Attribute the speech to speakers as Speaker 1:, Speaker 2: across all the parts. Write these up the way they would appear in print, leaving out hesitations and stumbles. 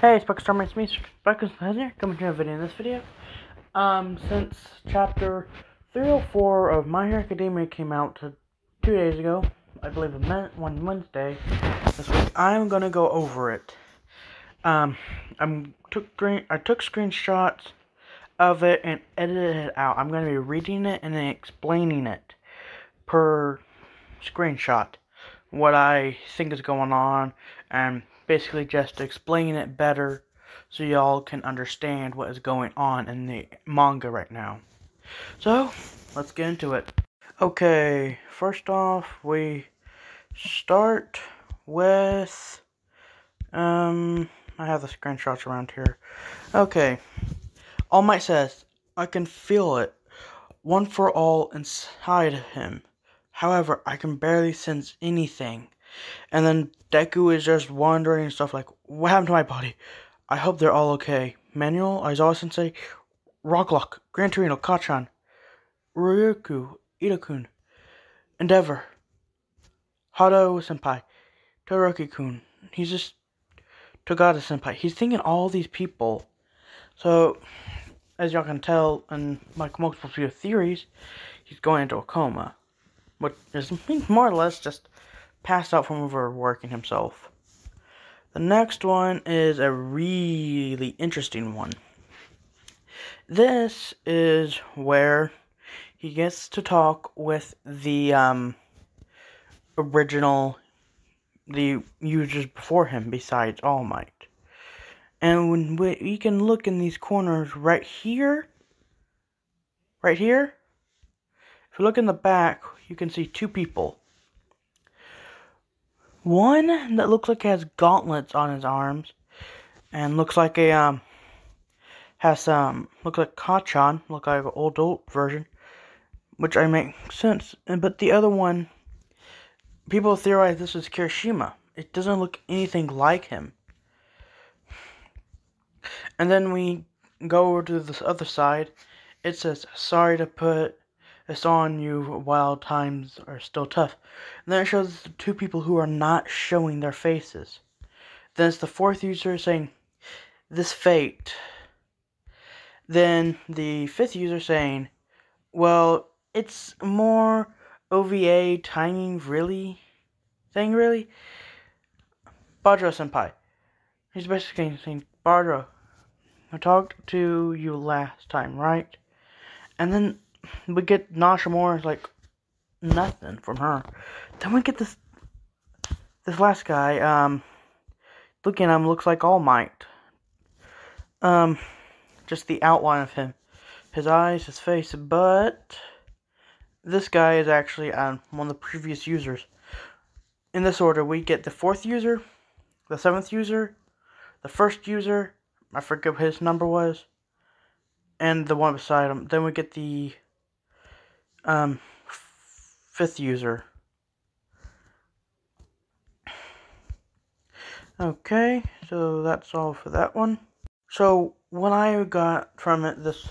Speaker 1: Hey, Sparkstorm, it's me, Sparkstorm here, coming to a video in this video. Since chapter 304 of My Hero Academia came out 2 days ago, I believe one Wednesday this week, I'm gonna go over it. I took screenshots of it and edited it out. I'm gonna be reading it and then explaining it per screenshot, what I think is going on, and basically just explain it better so y'all can understand what is going on in the manga right now. So, let's get into it. Okay, first off, we start with, I have the screenshots around here. Okay, All Might says, I can feel it, one for all inside of him. However, I can barely sense anything. And then Deku is just wondering and stuff like, what happened to my body? I hope they're all okay. Manuel, Aizawa Sensei, Rocklock, Gran Torino, Kachan, Ryuku, Ida-kun, Endeavor, Hado Senpai, Todoroki-kun. He's just Togata Senpai. He's thinking all these people. So, as y'all can tell in like multiple theories, he's going into a coma, which is more or less just passed out from overworking himself. The next one is a really interesting one. This is where he gets to talk with the the users before him besides All Might. And when we can look in these corners right here, if you look in the back, you can see two people. One that looks like he has gauntlets on his arms, and looks like looks like Kachan, look like an old version, which I make sense. But the other one, people theorize this is Kirishima. It doesn't look anything like him. And then we go over to this other side. It says, sorry to put this on you while times are still tough. And then it shows the two people who are not showing their faces. Then it's the fourth user saying, this fate. Then the fifth user saying, well, it's more OVA timing, really? Saying really? Bajro Senpai. He's basically saying, Bajro, I talked to you last time, right? And then we get Nashimura's like nothing from her. Then we get this last guy, looking at him looks like All Might. Just the outline of him. His eyes, his face, but this guy is actually one of the previous users. In this order, we get the fourth user, the seventh user, the first user, I forget what his number was, and the one beside him. Then we get the fifth user. Okay, so that's all for that one. So what I got from it this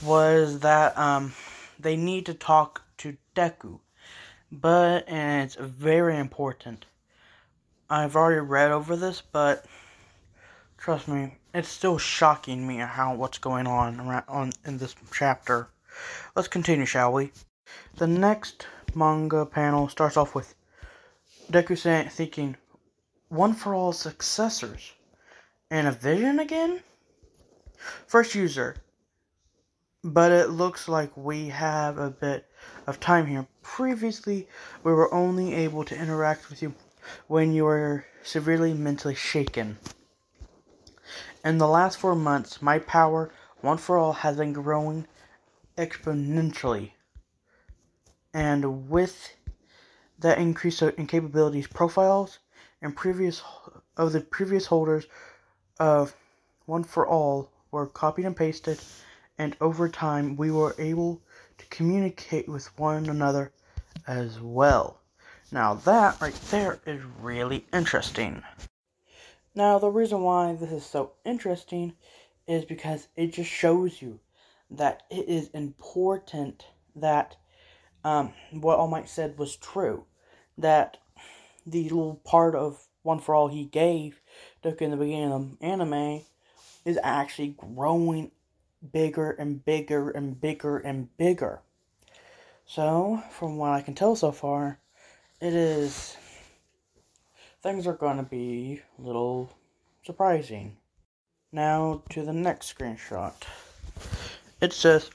Speaker 1: was that they need to talk to Deku, and it's very important. I've already read over this, but trust me, it's still shocking me what's going on in this chapter. Let's continue, shall we? The next manga panel starts off with Deku thinking, one for all successors, and a vision again? First user, but it looks like we have a bit of time here. Previously, we were only able to interact with you when you were severely mentally shaken. In the last 4 months, my power, one for all, has been growing exponentially. And with that increase in capabilities, profiles and previous holders of one for all were copied and pasted, and over time we were able to communicate with one another as well. Now that right there is really interesting. Now the reason why this is so interesting is because it just shows you that it is important that what All Might said was true, that the little part of one for all he gave Deku in the beginning of the anime is actually growing bigger and bigger and bigger and bigger. So, from what I can tell so far, things are going to be a little surprising. Now to the next screenshot. It says,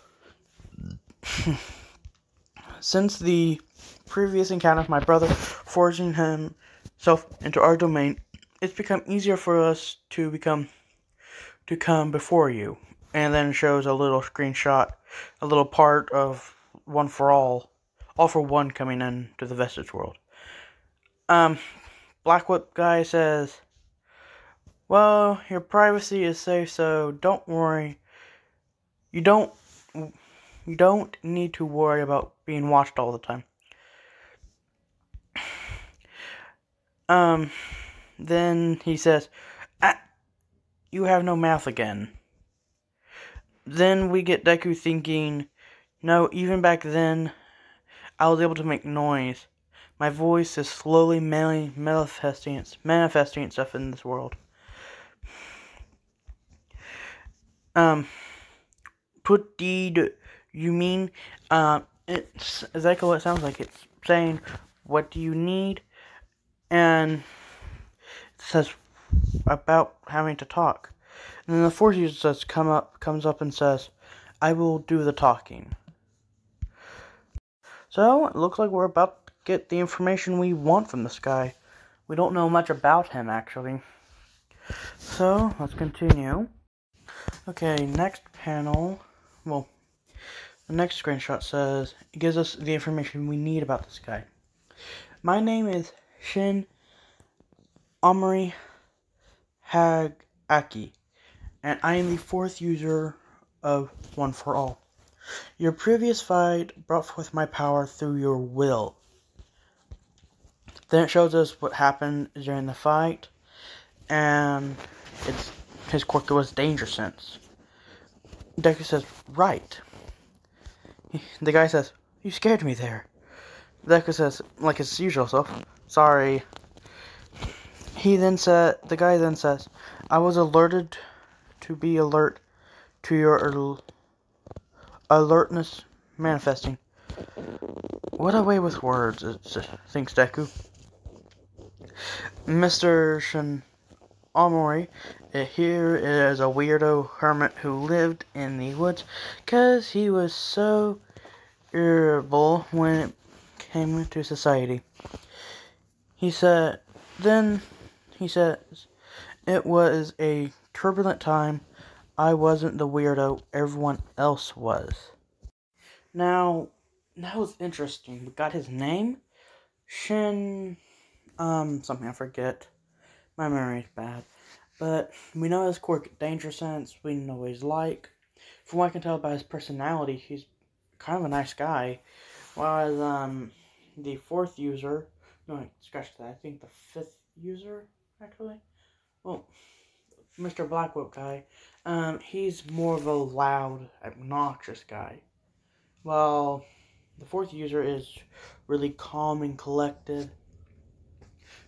Speaker 1: since the previous encounter with my brother forcing himself into our domain, it's become easier for us to come before you. And then it shows a little screenshot, a little part of One for All for One coming into the Vestige world. Black Whip guy says, well, your privacy is safe, so don't worry. You don't need to worry about being watched all the time. Then he says, you have no mouth again. Then we get Deku thinking, no, even back then, I was able to make noise. My voice is slowly manifesting itself in this world. What do you mean? It's exactly what it sounds like. It's saying, what do you need? And it says about having to talk. And then the fourth user comes up and says, I will do the talking. So, it looks like we're about to get the information we want from this guy. We don't know much about him, actually. So, let's continue. Okay, next panel. Well, the next screenshot says, it gives us the information we need about this guy. My name is Shin'en Hagaki, and I am the fourth user of One for All. Your previous fight brought forth my power through your will. Then it shows us what happened during the fight, and his quirk was Danger Sense. Deku says, right. The guy says, you scared me there. Deku says, like his usual self, sorry. The guy then says, I was alerted to be alert to your alertness manifesting. What a way with words, thinks Deku. Mr. Shin'en here is a weirdo hermit who lived in the woods because he was so irritable when it came to society. He says, it was a turbulent time. I wasn't the weirdo, everyone else was. Now, that was interesting. We got his name, something I forget. My memory's bad. But we know his quirk, Danger Sense. We know what he's like. From what I can tell by his personality, he's kind of a nice guy. While the fourth user, no, scratch that, I think the fifth user, actually. Well, Mr. Blackwhip guy, he's more of a loud, obnoxious guy. While the fourth user is really calm and collected.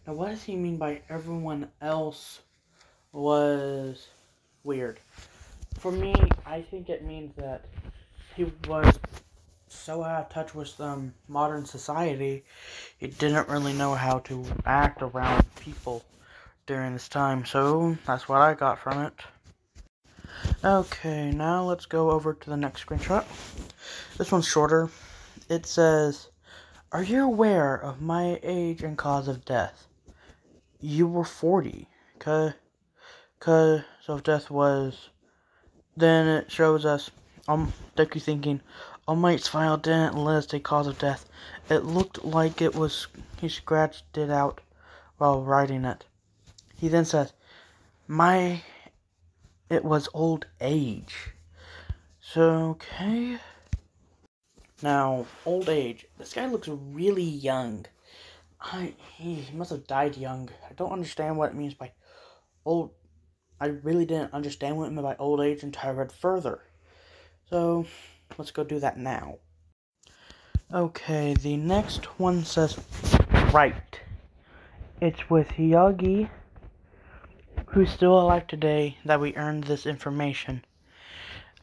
Speaker 1: Now, what does he mean by everyone else was weird? For me, I think it means that he was so out of touch with modern society, he didn't really know how to act around people during this time. So, that's what I got from it. Okay, now let's go over to the next screenshot. This one's shorter. It says, are you aware of my age and cause of death? You were 40. Cause of death was... Then it shows us Deku thinking, All Might's file didn't list a cause of death. It looked like he scratched it out while writing it. He then says, it was old age. So, okay. Now, old age. This guy looks really young. He must have died young. I don't understand what it means by old. I really didn't understand what it meant by old age until I read further. So, let's go do that now. Okay, the next one says, right. It's with Yagi, who's still alive today that we earned this information.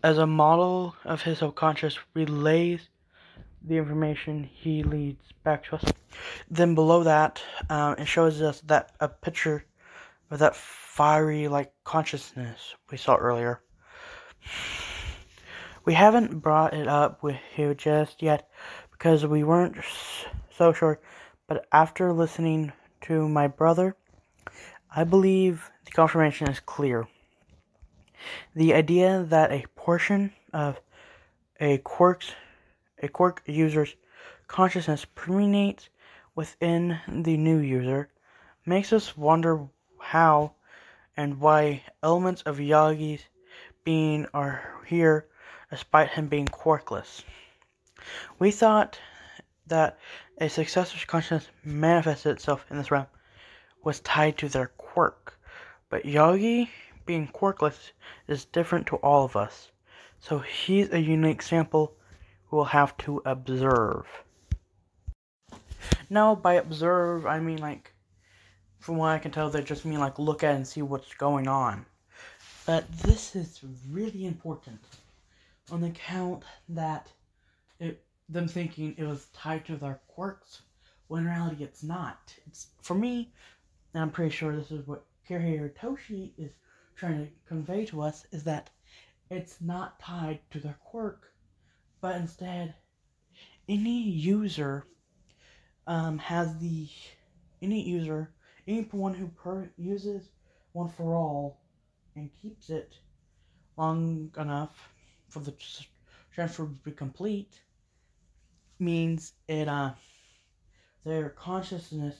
Speaker 1: As a model of his subconscious relays the information he leads back to us. Then below that, it shows us that a picture of that fiery like consciousness we saw earlier. We haven't brought it up with you just yet because we weren't so sure, but after listening to my brother, I believe the confirmation is clear. The idea that a portion of a quirk user's consciousness permeates within the new user makes us wonder how and why elements of Yagi's being are here despite him being quirkless. We thought that a successor's consciousness manifested itself in this realm was tied to their quirk, but Yagi being quirkless is different to all of us, so he's a unique sample we'll have to observe. Now, by observe, I mean like, from what I can tell, they just mean like look at and see what's going on. But this is really important on the account that them thinking it was tied to their quirks, when in reality it's not. It's, for me, and I'm pretty sure this is what Kirihiro Toshi is trying to convey to us, is that it's not tied to their quirk, but instead, any user anyone who uses One for All and keeps it long enough for the transfer to be complete means their consciousness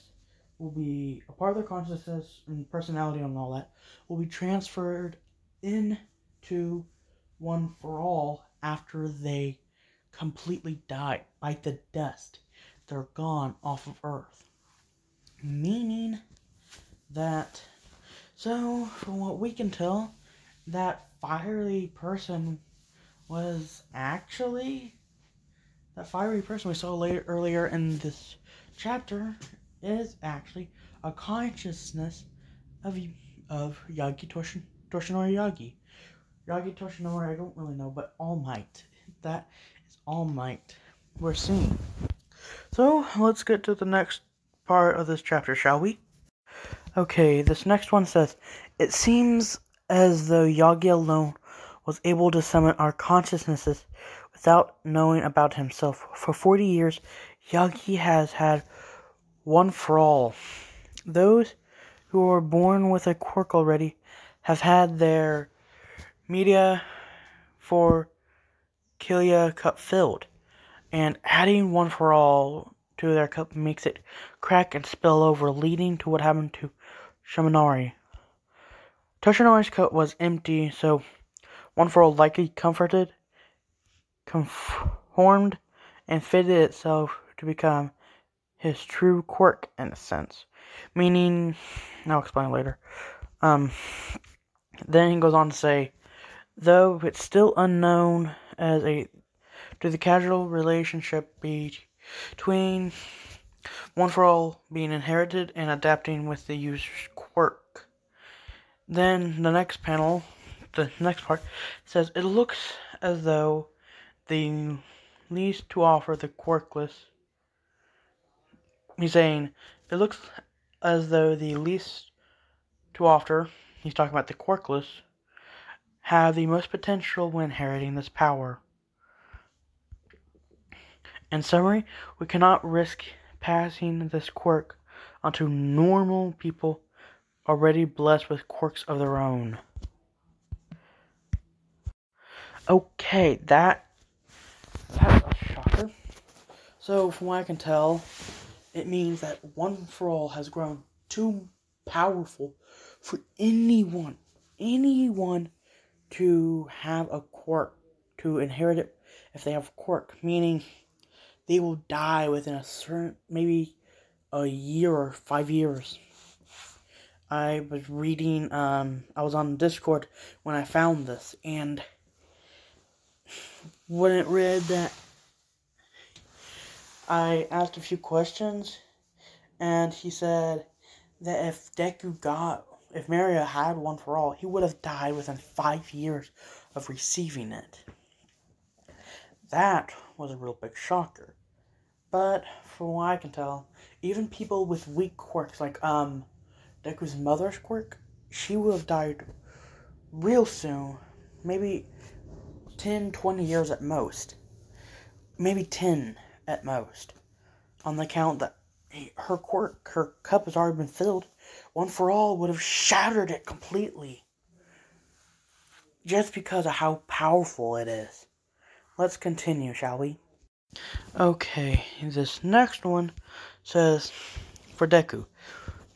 Speaker 1: will be a part of their consciousness and personality and all that will be transferred into One for All after they completely die, like the dust. They're gone off of Earth. Meaning that, so from what we can tell, that fiery person was actually, that fiery person we saw earlier in this chapter is actually a consciousness of Yagi Toshinori Yagi. Yagi Toshinori, I don't really know, but All Might. That is All Might we're seeing. So, let's get to the next part of this chapter, shall we? Okay, this next one says, it seems as though Yagi alone was able to summon our consciousnesses without knowing about himself. For 40 years, Yagi has had One for All. Those who were born with a quirk already have had their media for Kilia cup filled, and adding One for All to their cup makes it crack and spill over, leading to what happened to Shimenori. Toshinori's cup was empty, so One for All likely conformed, and fitted itself to become his true quirk in a sense. Meaning, I'll explain later. Then he goes on to say, though it's still unknown to the casual relationship between One for All being inherited and adapting with the user's quirk. Then the next panel, the next part, says it looks as though the least to offer the quirkless. He's saying it looks as though the least to offer, he's talking about the quirkless, have the most potential when inheriting this power. In summary, we cannot risk passing this quirk onto normal people already blessed with quirks of their own. Okay, that's a shocker. So, from what I can tell, it means that One for All has grown too powerful for anyone to have a quirk, to inherit it if they have a quirk, meaning they will die within a certain, maybe a year or 5 years. I was reading, I was on Discord when I found this, and when it read that, I asked a few questions, and he said that if Deku got if MHA had One for All, he would have died within 5 years of receiving it. That was a real big shocker. But, from what I can tell, even people with weak quirks, like, Deku's mother's quirk, she would have died real soon. Maybe 10, 20 years at most. Maybe 10 at most. On the account that her quirk, her cup has already been filled. One for All would have shattered it completely. Just because of how powerful it is. Let's continue, shall we? Okay, this next one says, for Deku,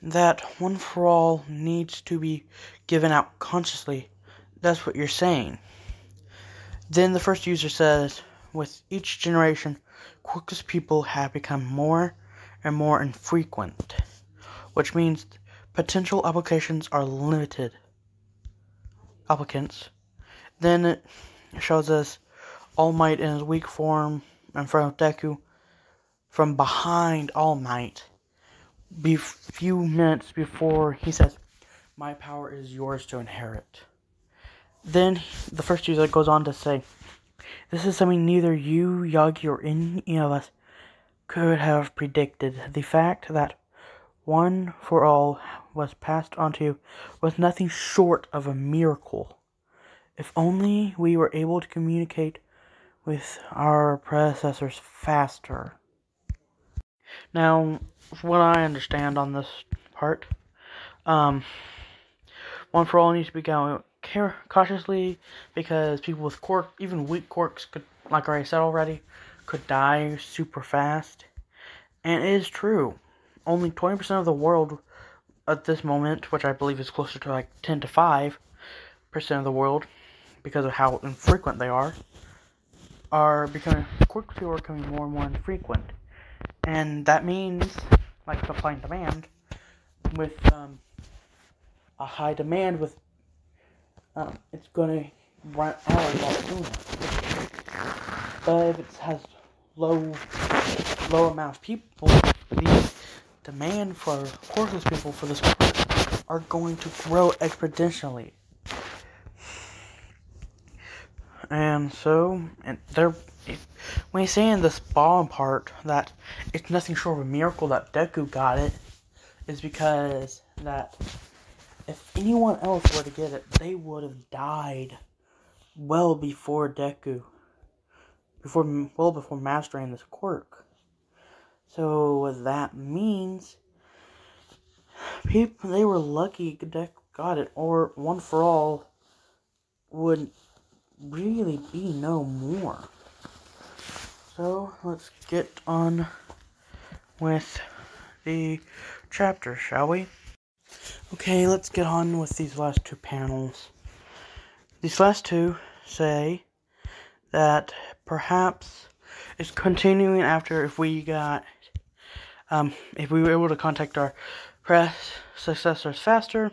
Speaker 1: that One for All needs to be given out consciously. That's what you're saying. Then the first user says, with each generation, quirkless people have become more and more infrequent, which means potential applications are limited. Applicants. Then it shows us All Might in his weak form in front of Deku, from behind All Might, few minutes before he says, "My power is yours to inherit." Then the first user goes on to say, "This is something neither you, Yagi, or any of us could have predicted. The fact that One for All was passed on to you was nothing short of a miracle. If only we were able to communicate with our predecessors faster." Now, from what I understand on this part, One for All needs to be going cautiously, because people with even weak quirks could, like I said already, could die super fast. And it is true. Only 20% of the world at this moment, which I believe is closer to like 10 to 5% of the world, because of how infrequent they are becoming, quirk people are becoming more and more infrequent. And that means, like supply and demand, with a high demand, with it's gonna run out a lot sooner. But if it has low amount of people, the demand for quirkless people for this quirk are going to grow exponentially. And so, when he's saying this bottom part that it's nothing short of a miracle that Deku got it, is because that if anyone else were to get it, they would have died well before Deku, well before mastering this quirk. So what that means, they were lucky Deku got it, or One for All would really be no more. So let's get on with the chapter, shall we? Okay, let's get on with these last two panels. These last two say that perhaps it's continuing after if we were able to contact our successors faster.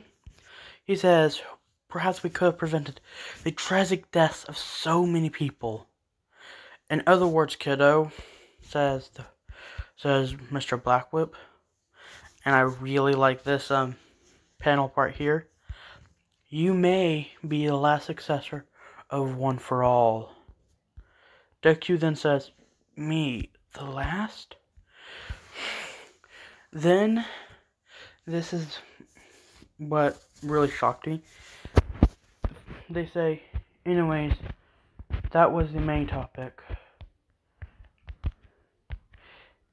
Speaker 1: He says, perhaps we could have prevented the tragic deaths of so many people. In other words, kiddo, says Mr. Blackwhip, and I really like this panel part here. You may be the last successor of One for All. Deku then says, "Me, the last?" Then, this is what really shocked me. They say, anyways, that was the main topic.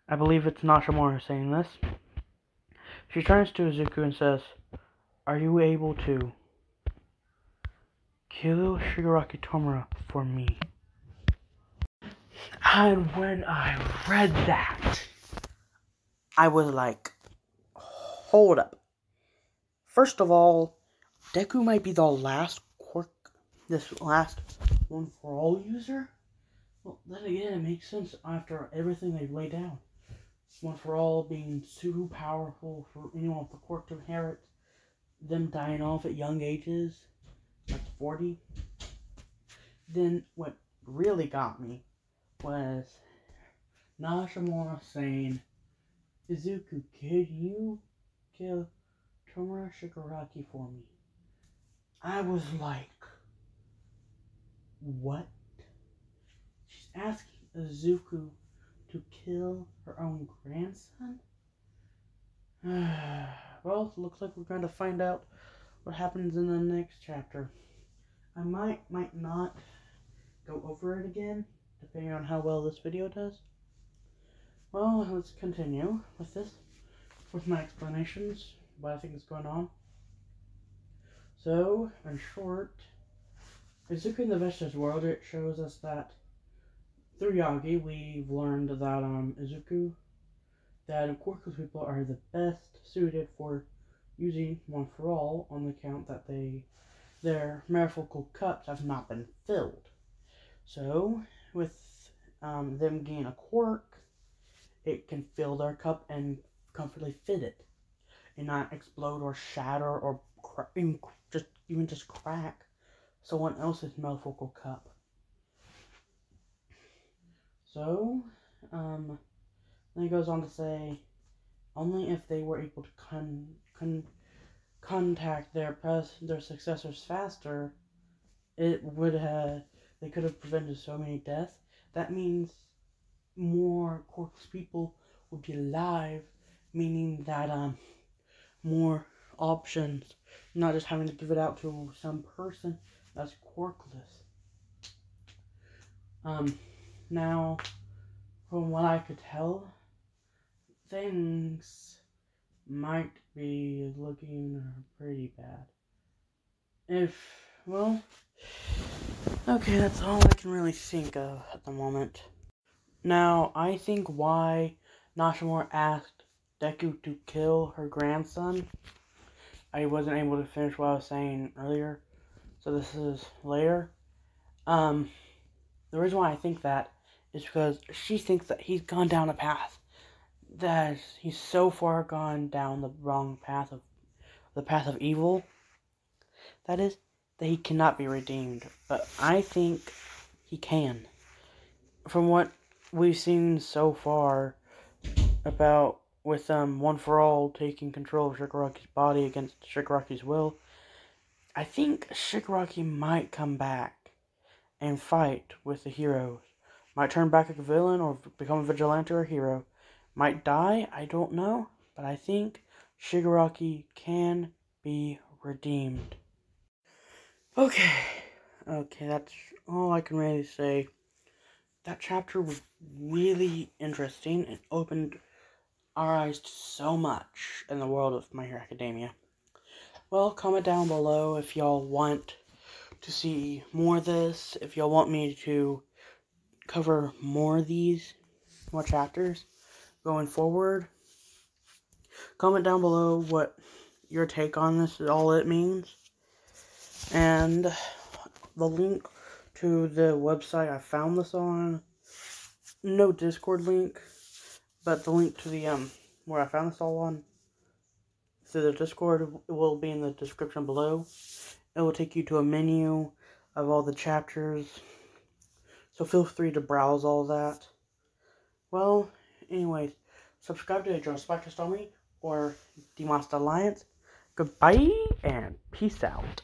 Speaker 1: I believe it's Nashimura saying this. She turns to Izuku and says, "Are you able to kill Shigaraki Tomura for me?" And when I read that, I was like, hold up. First of all, Deku might be the last this last One for All user? Well, then again, it makes sense after everything they've laid down. One for All being too powerful for anyone with the quirk to inherit, them dying off at young ages, like 40. Then what really got me was Nashimura saying, "Izuku, could you kill Tomura Shigaraki for me. I was like, what? She's asking Izuku to kill her own grandson? Well, looks like we're going to find out what happens in the next chapter. I might not go over it again, depending on how well this video does. Well, let's continue with this, with my explanations, what I think is going on. So, in short, Izuku in the Vegeta's world, it shows us that through Yagi, we've learned that Izuku, that quirkless people are the best suited for using One for All on the account that their metaphorical cups have not been filled. So, with them getting a quirk, it can fill their cup and comfortably fit it, and not explode or shatter or even just crack someone else's metaphorical cup. So, then he goes on to say, only if they were able to contact their successors faster, they could have prevented so many deaths. That means more quirkless people would be alive, meaning that more options, not just having to give it out to some person that's quirkless. Now, from what I could tell, things might be looking pretty bad. Okay, that's all I can really think of at the moment. Now, I think why Nashimura asked Deku to kill her grandson, I wasn't able to finish what I was saying earlier, so this is later. The reason why I think that is because she thinks that he's gone down a path, that he's so far gone down the wrong path the path of evil, that is, that he cannot be redeemed. But I think he can. From what we've seen so far about with One for All taking control of Shigaraki's body against Shigaraki's will, I think Shigaraki might come back and fight with the heroes. Might turn back a villain or become a vigilante or a hero. Might die, I don't know, but I think Shigaraki can be redeemed. Okay, that's all I can really say. That chapter was really interesting and opened our eyes to so much in the world of My Hero Academia. Well, comment down below if y'all want to see more of this, if y'all want me to cover more of these, more chapters going forward. Comment down below what your take on this is, all it means. And the link to the website I found this on, no Discord link, but the link to the where I found this all on through the Discord will be in the description below. It will take you to a menu of all the chapters, so feel free to browse all that. Well, anyways, subscribe to Joe Spectre Stormy or Demonster Alliance. Goodbye and peace out.